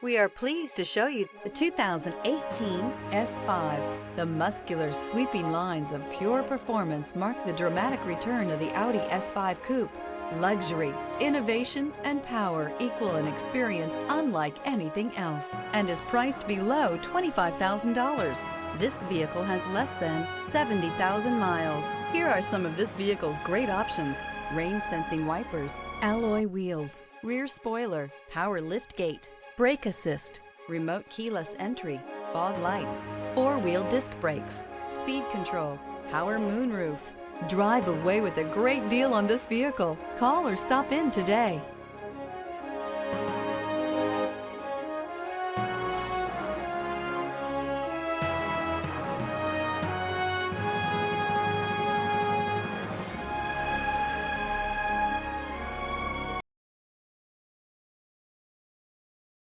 We are pleased to show you the 2018 S5. The muscular, sweeping lines of pure performance mark the dramatic return of the Audi S5 Coupe. Luxury, innovation, and power equal an experience unlike anything else and is priced below $25,000. This vehicle has less than 70,000 miles. Here are some of this vehicle's great options: rain-sensing wipers, alloy wheels, rear spoiler, power liftgate, brake assist, remote keyless entry, fog lights, four-wheel disc brakes, speed control, power moonroof. Drive away with a great deal on this vehicle. Call or stop in today.